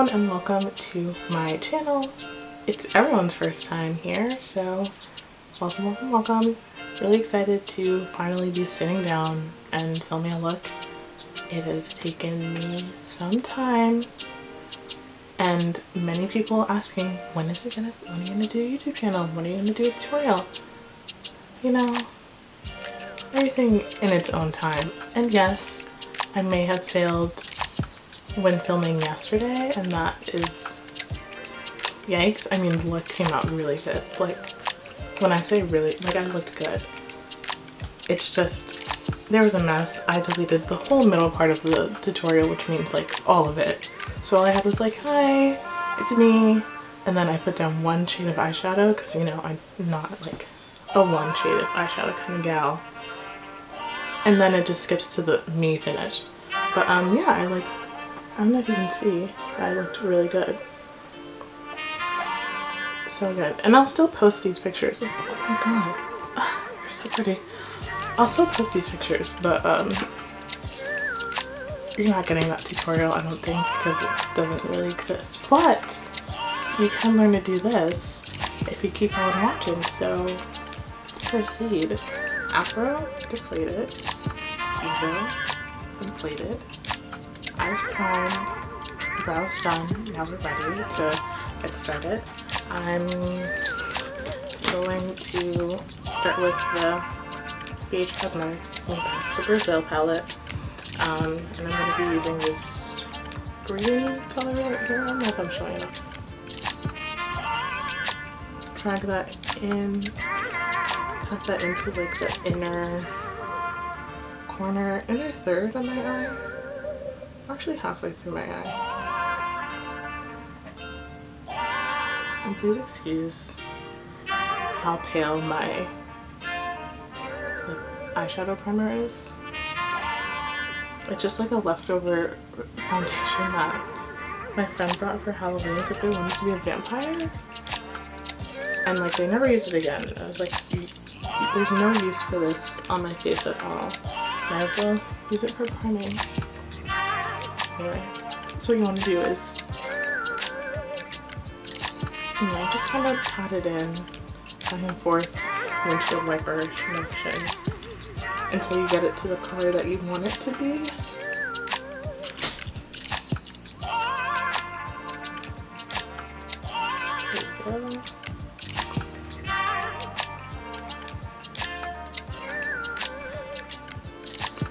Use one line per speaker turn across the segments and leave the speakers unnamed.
everyone and welcome to my channel. It's everyone's first time here, so welcome. Really excited to finally be sitting down and filming a look. It has taken me some time and many people asking, when are you gonna do a YouTube channel? When are you gonna do a tutorial? You know, everything in its own time. And yes, I may have failed when filming yesterday, and that is yikes. I mean, the look came out really good. Like, when I say really, like, I looked good. It's just, there was a mess. I deleted the whole middle part of the tutorial, which means like all of it. So all I had was like, hi, it's me. And then I put down one shade of eyeshadow because, you know, I'm not like a one shade of eyeshadow kind of gal. And then it just skips to the me finish. But yeah, I don't know if you can see, but I looked really good. So good. And I'll still post these pictures. Oh my god. You're so pretty. I'll still post these pictures, but you're not getting that tutorial, I don't think, because it doesn't really exist. But you can learn to do this if you keep on watching, so proceed. Afro, deflated. Evo, inflated. Eyes primed. Brows done. Now we're ready to get started. I'm going to start with the BH Cosmetics from Back to Brazil palette. And I'm going to be using this green color right here. I don't know if I'm showing it. Drag that in. Tuck that into like the inner corner, inner third of my eye. Actually halfway through my eye. And please excuse how pale my eyeshadow primer is. It's just like a leftover foundation that my friend brought for Halloween because they wanted to be a vampire. And like they never used it again. And I was like, there's no use for this on my face at all. Might as well use it for priming. Anyway, so what you want to do is, you know, just kind of pat it in back and forth, windshield wiper-ish motion until you get it to the color that you want it to be.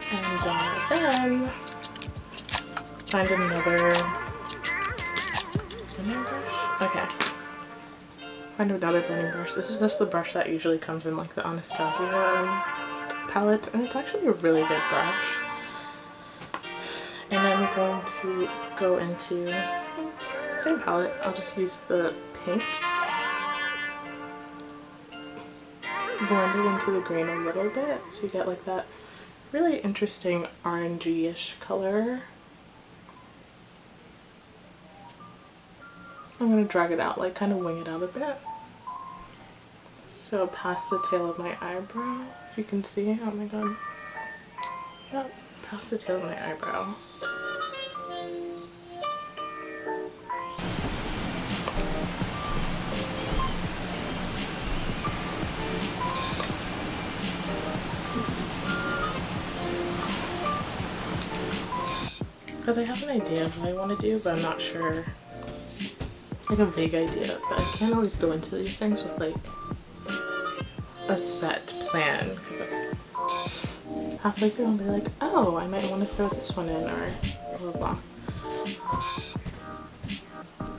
There you go. And then find another blending brush. Okay. Find another blending brush. This is just the brush that usually comes in like the Anastasia palette, and it's actually a really good brush. And I'm going to go into same palette. I'll just use the pink. Blend it into the green a little bit so you get like that really interesting orangey-ish color. I'm going to drag it out, like kind of wing it out a bit. So past the tail of my eyebrow, if you can see. Oh my god. Yep, past the tail of my eyebrow. Because I have an idea of what I want to do, but I'm not sure. Like a vague idea, but I can't always go into these things with like a set plan, because halfway through I'll be like, oh, I might want to throw this one in, or blah blah blah.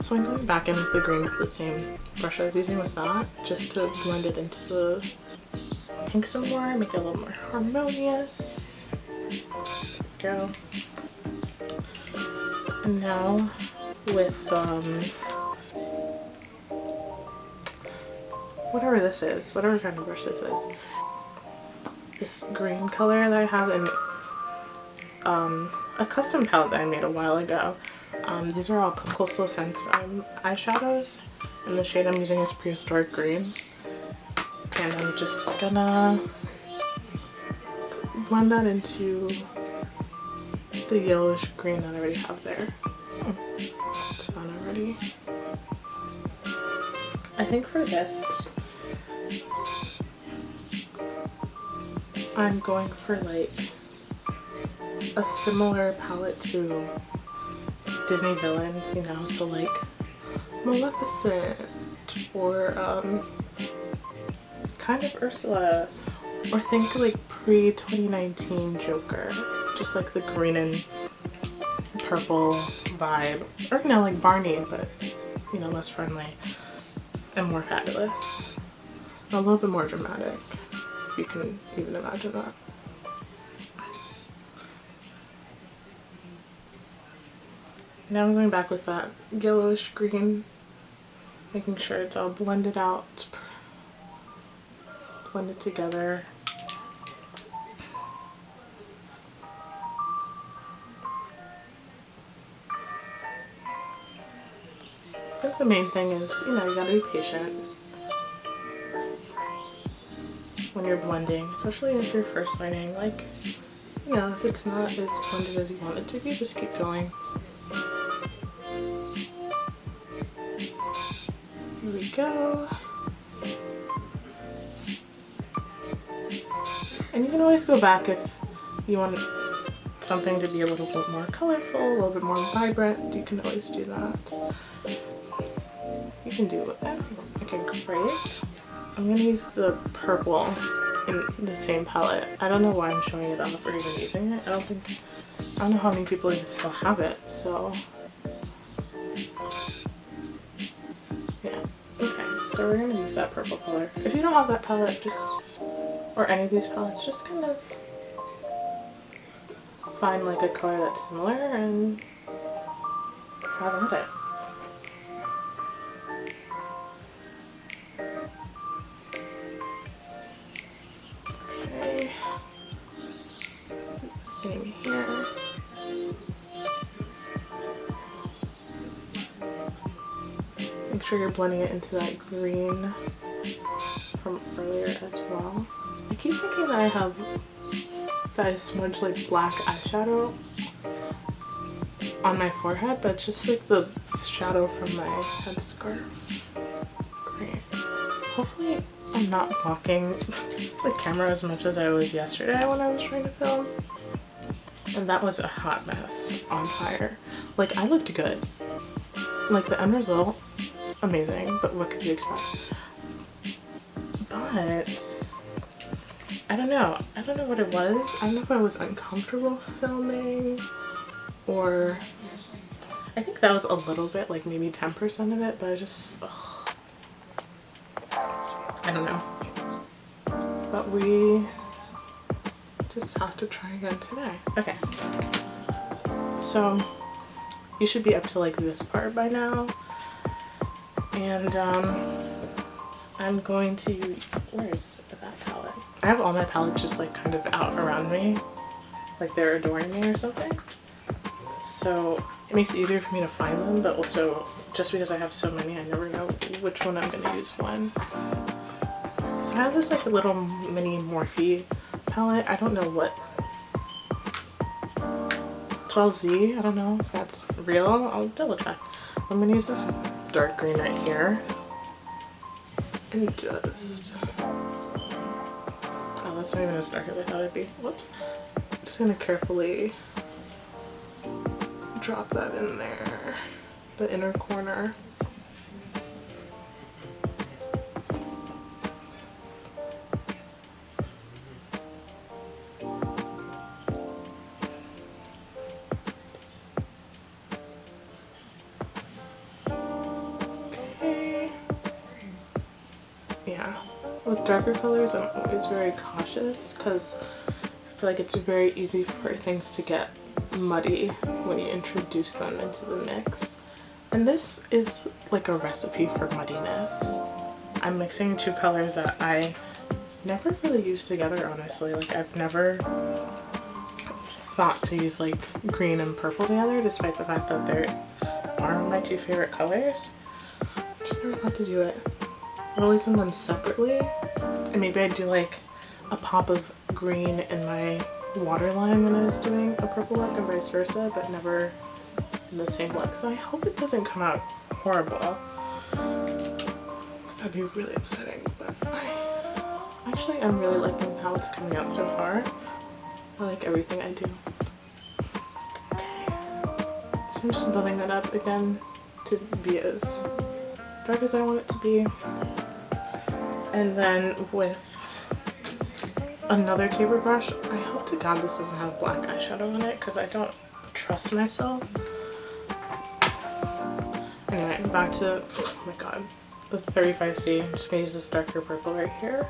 So I'm going back in with the green with the same brush I was using with that, just to blend it into the pink some more, make it a little more harmonious. There we go. And now with whatever this is, whatever kind of brush this is, this green color that I have in a custom palette that I made a while ago. These are all Coastal Scents eyeshadows, and the shade I'm using is Prehistoric Green. And I'm just gonna blend that into the yellowish green that I already have there. It's fun. already. I think for this, I'm going for like a similar palette to Disney villains, you know, so like Maleficent or kind of Ursula, or think like pre-2019 Joker, just like the green and purple vibe, or you know, like Barney, but you know, less friendly and more fabulous, a little bit more dramatic, if you can even imagine that. Now I'm going back with that yellowish green, making sure it's all blended out, blended together. I think the main thing is, you know, you gotta be patient when you're blending, especially if you're first learning. Like, you know, if it's not as blended as you want it to be, just keep going. Here we go. And you can always go back if you want something to be a little bit more colorful, a little bit more vibrant. You can always do that. You can do whatever. Okay, great. I'm gonna use the purple in the same palette. I don't know why I'm showing it off or even using it. I don't know how many people even still have it, so. Yeah, okay, so we're gonna use that purple color. If you don't have that palette, or any of these palettes, just kind of find like a color that's similar and have at it. Okay, same here. Make sure you're blending it into that green from earlier as well. I keep thinking that I smudged like black eyeshadow on my forehead, but it's just like the shadow from my headscarf. Great. Hopefully I'm not blocking the camera as much as I was yesterday when I was trying to film. And that was a hot mess on fire. Like, I looked good. Like, the end result, amazing, but what could you expect? But I don't know what it was. I don't know if I was uncomfortable filming, or I think that was a little bit, like maybe 10% of it, but I just, I don't know. But we just have to try again today. Okay. So you should be up to like this part by now. And I'm going to, where's that palette? I have all my palettes just like kind of out around me, like they're adoring me or something. So it makes it easier for me to find them, but also just because I have so many, I never know which one I'm going to use when. So I have this like a little mini Morphe palette. I don't know what, 12Z, I don't know if that's real. I'll double check. I'm going to use this dark green right here. And just, oh, that's not even as dark as I thought it'd be. Whoops. I'm just gonna carefully drop that in there, the inner corner. Yeah, with darker colors I'm always very cautious because I feel like it's very easy for things to get muddy when you introduce them into the mix. And this is like a recipe for muddiness. I'm mixing two colors that I never really used together, honestly. Like, I've never thought to use like green and purple together, despite the fact that they are my two favorite colors. I just never thought to do it. I've always done them separately, and maybe I'd do like a pop of green in my waterline when I was doing a purple look and vice versa, but never in the same look. So I hope it doesn't come out horrible, because that'd be really upsetting. But I'm really liking how it's coming out so far. I like everything I do. Okay, so I'm just building that up again to be as dark as I want it to be. And then with another taper brush, I hope to God this doesn't have black eyeshadow on it, because I don't trust myself. Anyway, back to, oh my god, the 35C. I'm just gonna use this darker purple right here.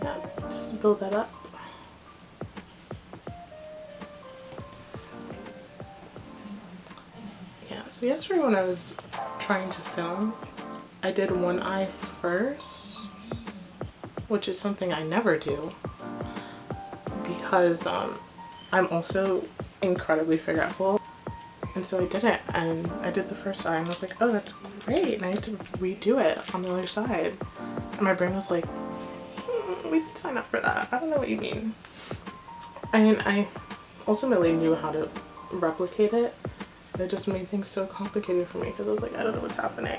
Yeah, just build that up. Yeah, so yesterday when I was trying to film, I did one eye first, which is something I never do, because I'm also incredibly forgetful. And so I did it, and I did the first eye and I was like, oh, that's great, and I need to redo it on the other side. And my brain was like, we didn't sign up for that. I don't know what you mean. I mean, I ultimately knew how to replicate it, but it just made things so complicated for me, because I was like, I don't know what's happening.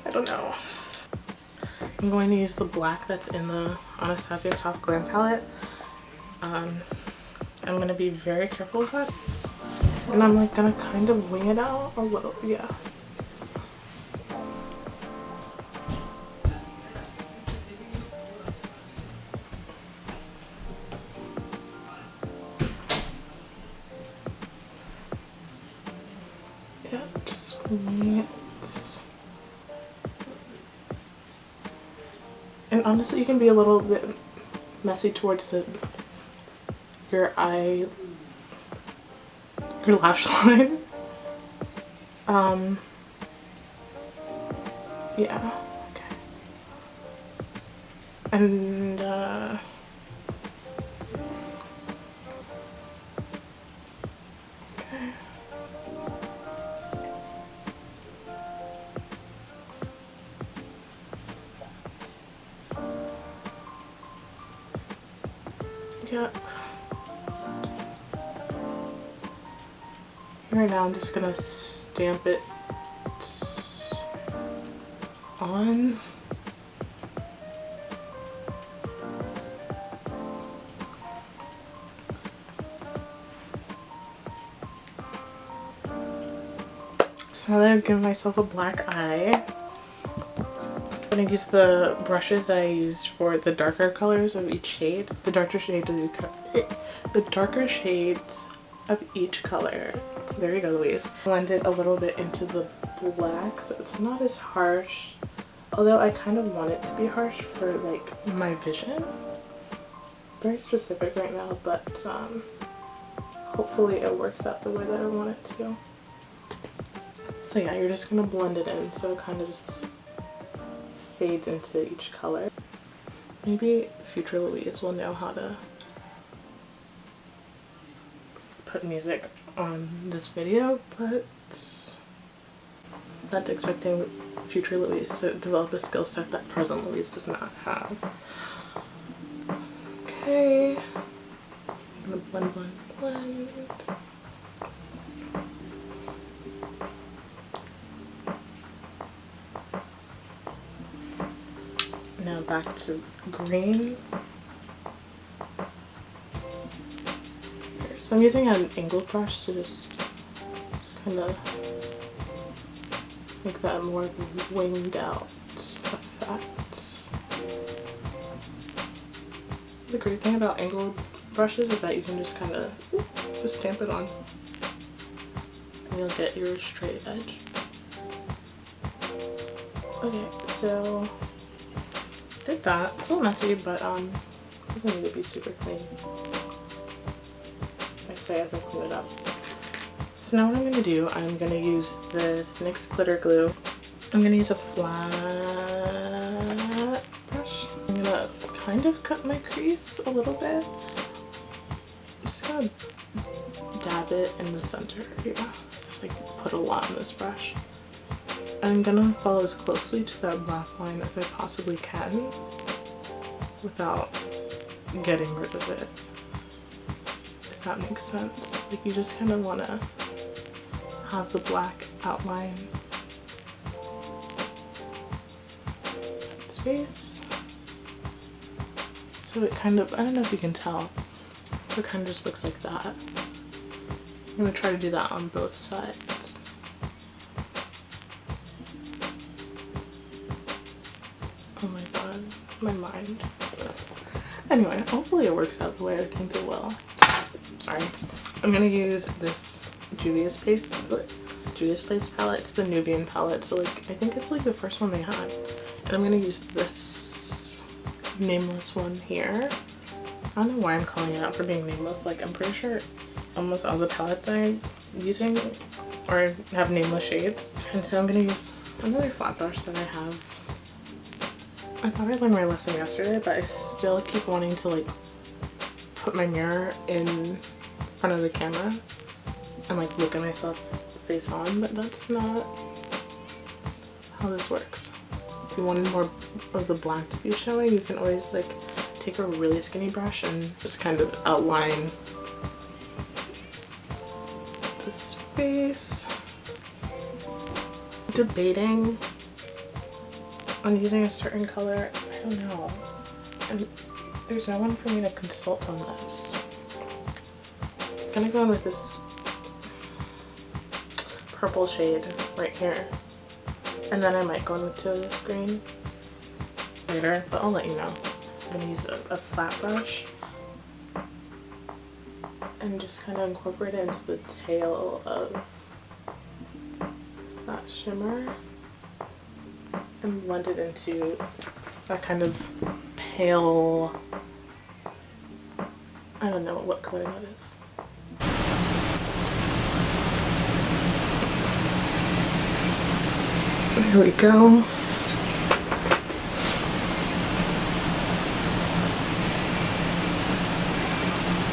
I don't know. I'm going to use the black that's in the Anastasia Soft Glam palette. I'm going to be very careful with that. And I'm like gonna kind of wing it out a little, yeah. Yeah, just wing it. And honestly, you can be a little bit messy towards your lash line. Yeah, okay. And okay. Yeah. Right now I'm just gonna stamp it on. So now that I've given myself a black eye, I'm gonna use the brushes that I used for the darker colors of each shade. The darker shades of each color. There you go, Louise. Blend it a little bit into the black so it's not as harsh. Although I kind of want it to be harsh for like my vision. Very specific right now, but hopefully it works out the way that I want it to. So yeah, you're just gonna blend it in so it kind of just fades into each color. Maybe future Louise will know how to put music on this video, but not expecting future Louise to develop a skill set that present Louise does not have. Okay, I'm gonna blend, blend, blend. Now back to green. So I'm using an angled brush to just kind of make that more winged out effect. The great thing about angled brushes is that you can just kind of just stamp it on and you'll get your straight edge. Okay, so did that. It's a little messy, but it doesn't need to be super clean. I say as I clean it up. So now what I'm going to do, I'm going to use this NYX glitter glue. I'm going to use a flat brush. I'm going to kind of cut my crease a little bit. I'm just going to dab it in the center here. Just like put a lot in this brush. I'm going to follow as closely to that black line as I possibly can without getting rid of it. If that makes sense. Like you just kind of want to have the black outline space. So it kind of, I don't know if you can tell, so it kind of just looks like that. I'm gonna try to do that on both sides. Oh my god, my mind. Anyway, hopefully it works out the way I think it will. Sorry. I'm gonna use this Juvia's Place palette. It's the Nubian palette, so like I think it's like the first one they had. And I'm gonna use this nameless one here. I don't know why I'm calling it out for being nameless. Like I'm pretty sure almost all the palettes I'm using or have nameless shades. And so I'm gonna use another flat brush that I have. I thought I learned my lesson yesterday, but I still keep wanting to like put my mirror in front of the camera and like look at myself face on, but that's not how this works. If you wanted more of the black to be showing, you can always like take a really skinny brush and just kind of outline the space. Debating on using a certain color, I don't know. And there's no one for me to consult on this. I'm gonna go in with this purple shade right here. And then I might go into this green later, but I'll let you know. I'm gonna use a flat brush and just kind of incorporate it into the tail of that shimmer and blend it into a kind of pale, I don't know what color that is. There we go.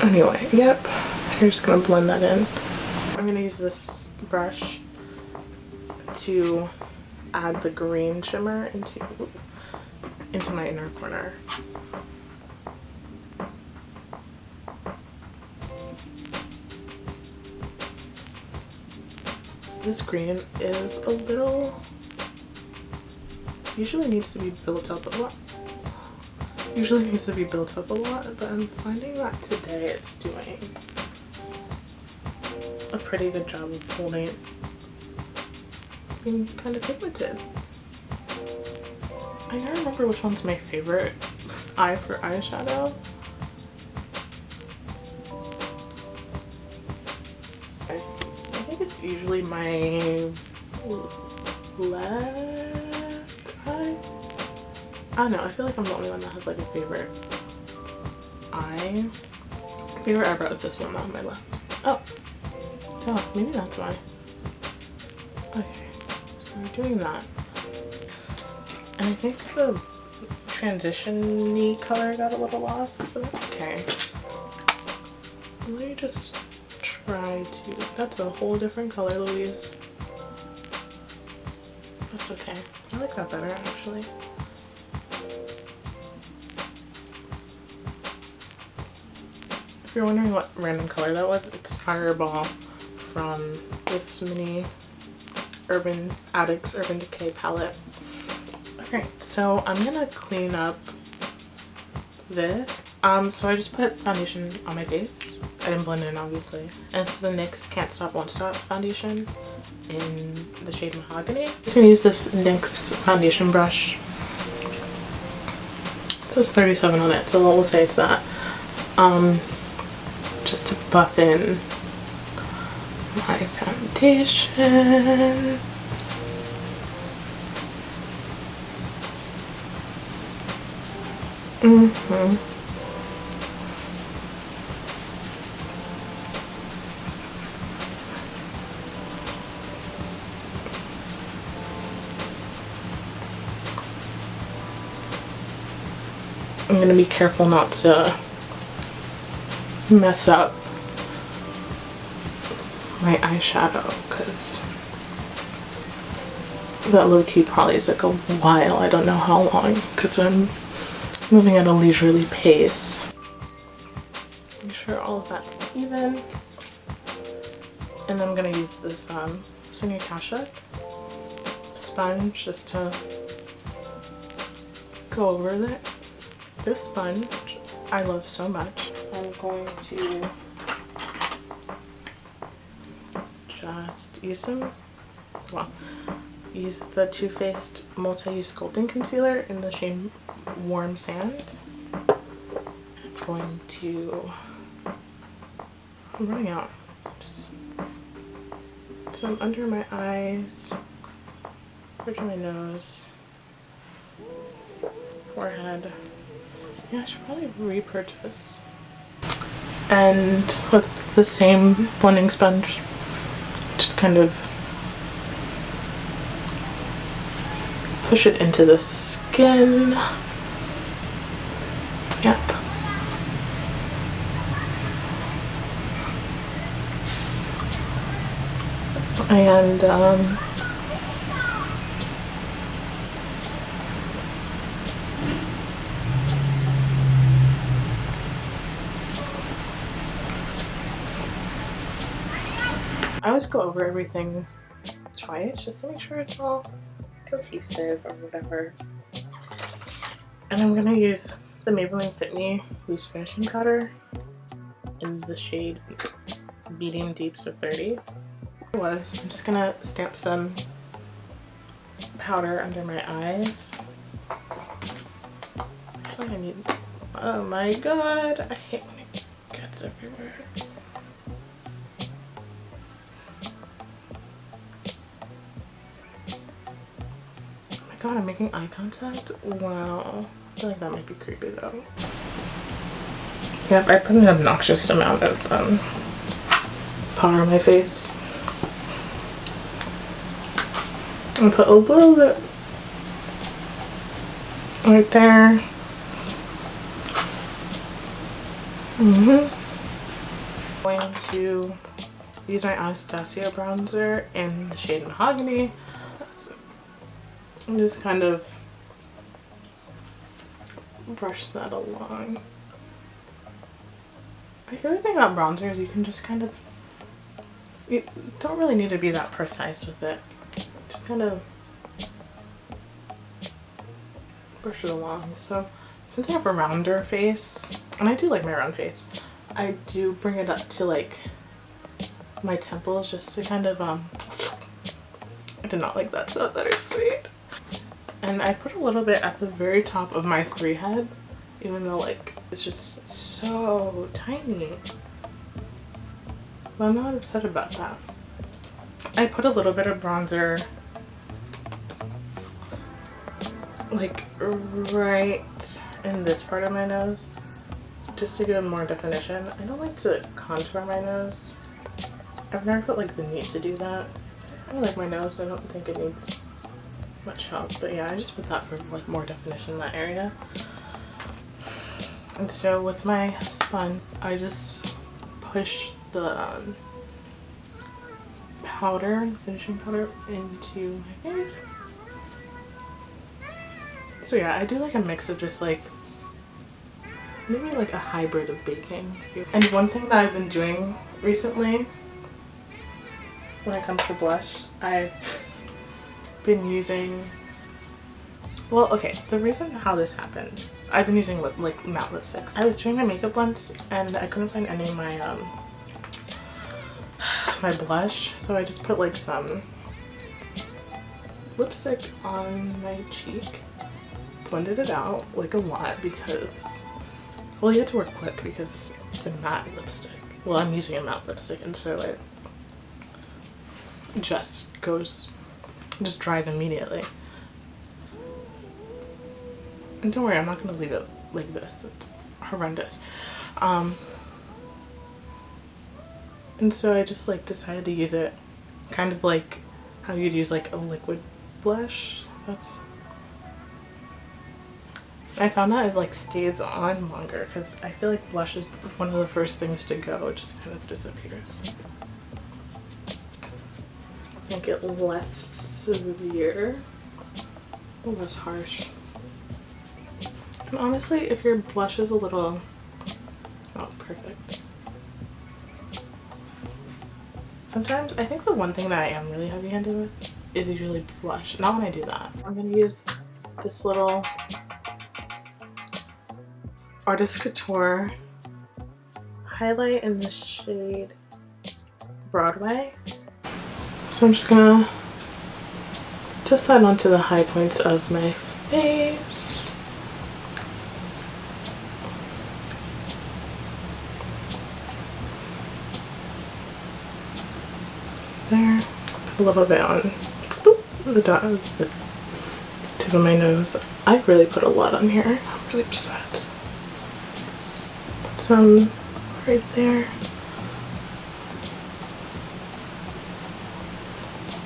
Anyway, yep, you're just gonna blend that in. I'm gonna use this brush to add the green shimmer into my inner corner. This green is a little, usually needs to be built up a lot. But I'm finding that today it's doing a pretty good job of holding, being kind of pigmented. I don't remember which one's my favorite eye for eyeshadow. I think it's usually my left eye. I don't know, I feel like I'm the only one that has like a favorite eye. Favorite eyebrow is this one on my left. Oh, duh, maybe that's why. Okay, so we're doing that. And I think the transition-y color got a little lost, but that's okay. Let me just try to, that's a whole different color, Louise. That's okay. I like that better, actually. If you're wondering what random color that was, it's Fireball from this mini Urban Addicts Urban Decay palette. Okay, so I'm gonna clean up this. So I just put foundation on my face. I didn't blend it in, obviously. And it's the NYX Can't Stop Won't Stop foundation in the shade Mahogany. I'm just gonna use this NYX foundation brush. It says 37 on it, so we'll say it's that. Just to buff in my foundation. I'm gonna be careful not to mess up my eyeshadow because that low-key probably is like a while. I don't know how long because I'm moving at a leisurely pace. Make sure all of that's even. And then I'm gonna use this Senior Tasha sponge just to go over that. This sponge I love so much. I'm going to just use use the Too Faced Multi-Use Sculpting Concealer in the shade Warm Sand. I'm going to, I'm running out, just some under my eyes, bridge of my nose, forehead. Yeah, I should probably repurchase. And with the same blending sponge, just kind of push it into the skin. Yep. And I always go over everything twice just to make sure it's all cohesive or whatever. And I'm gonna use the Maybelline Fit Me Loose Finishing Powder in the shade Medium Deeps of 30. I'm just gonna stamp some powder under my eyes. Actually, I need, oh my god, I hate when it gets everywhere. God, I'm making eye contact? Wow. I feel like that might be creepy though. Yep, I put an obnoxious amount of powder on my face. I put a little bit right there. I'm going to use my Anastasia bronzer in the shade Mahogany. And just kind of brush that along. My favorite thing about bronzer is you can just kind of, you don't really need to be that precise with it. Just kind of brush it along. So since I have a rounder face, and I do like my round face, I do bring it up to like my temples just to kind of, I did not like that sound, that is sweet. And I put a little bit at the very top of my 3 head, even though like it's just so tiny. But I'm not upset about that. I put a little bit of bronzer like right in this part of my nose, just to give more definition. I don't like to contour my nose. I've never felt like the need to do that. I like my nose, I don't think it needs much help, but yeah, I just put that for like more definition in that area. And so with my sponge, I just push the powder, finishing powder, into my face. So yeah, I do like a mix of just like maybe like a hybrid of baking. And one thing that I've been doing recently when it comes to blush, I've been using, well, okay, the reason how this happened, I've been using like matte lipsticks. I was doing my makeup once and I couldn't find any of my my blush, so I just put like some lipstick on my cheek, blended it out like a lot because, well, you have to work quick because it's a matte lipstick. Well, I'm using a matte lipstick, and so it just dries immediately. And don't worry, I'm not gonna leave it like this. It's horrendous. And so I just like decided to use it kind of like how you'd use like a liquid blush. I found that it like stays on longer because I feel like blush is one of the first things to go. It just kind of disappears. Make it less severe, less harsh. And honestly, if your blush is a little, oh, perfect. Sometimes I think the one thing that I am really heavy-handed with is usually blush. Not when I do that. I'm gonna use this little Artist Couture highlight in the shade Broadway. So I'm just gonna just that onto the high points of my face. There, a little bit on the tip of my nose. I really put a lot on here. I'm really upset. Put some right there.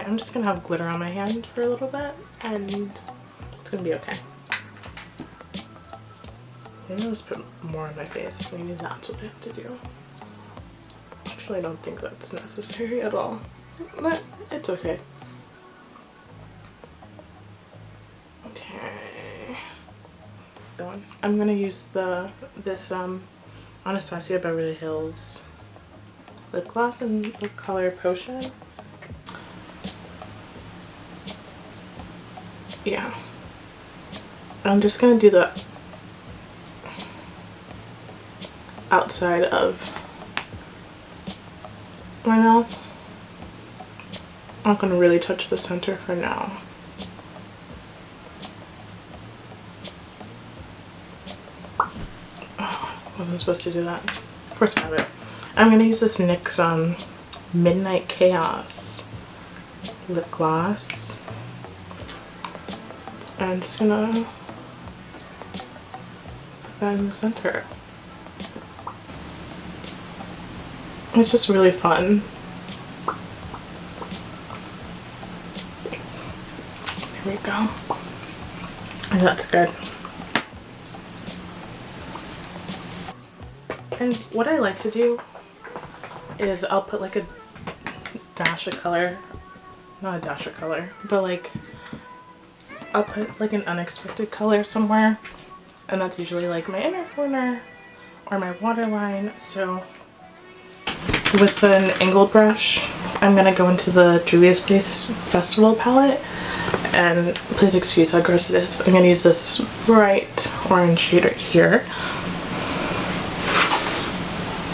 I'm just gonna have glitter on my hand for a little bit and it's gonna be okay. Maybe I'll just put more on my face. Maybe that's what I have to do. Actually, I don't think that's necessary at all, but it's okay. Okay. Going. I'm gonna use this Anastasia Beverly Hills lip gloss in the color Potion. Yeah. I'm just gonna do the outside of my mouth. I'm not gonna really touch the center for now. Oh, wasn't supposed to do that. First habit. I'm gonna use this NYX Midnight Chaos lip gloss. I'm just gonna put that in the center. It's just really fun. There we go. And that's good. And what I like to do is I'll put like a dash of color, not a dash of color, but like I'll put like an unexpected color somewhere, and that's usually like my inner corner or my waterline. So with an angled brush, I'm gonna go into the Juvia's Place Festival palette, and please excuse how gross it is. I'm gonna use this bright orange shade right here.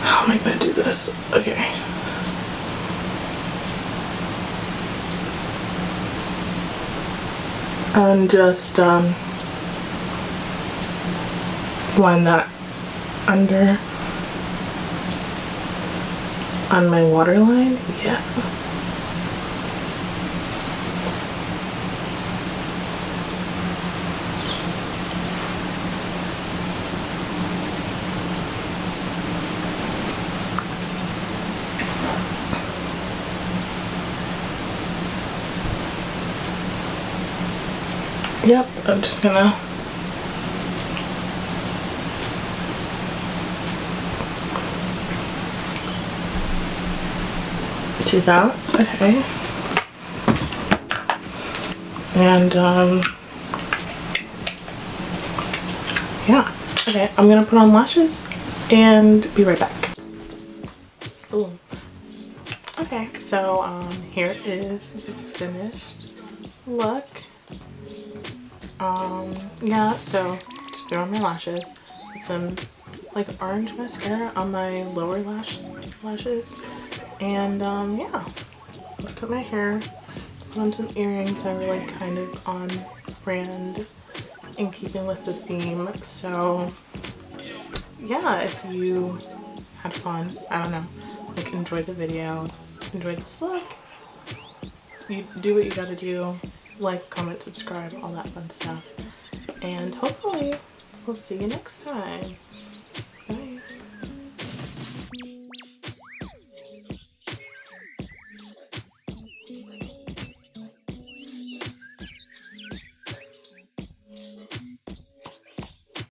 How am I gonna do this? Okay. And just blend that under on my waterline. Yeah. Yep, I'm just gonna do that. Okay. And yeah. Okay, I'm gonna put on lashes and be right back. Ooh. Okay, so here is the finished look. Yeah, so just throw on my lashes, put some like orange mascara on my lower lashes, and yeah, lift up my hair, put on some earrings that were like kind of on brand in keeping with the theme. So yeah, if you had fun, I don't know, like enjoyed the video, enjoyed this look, you do what you gotta do. Like, comment, subscribe, all that fun stuff. And hopefully we'll see you next time.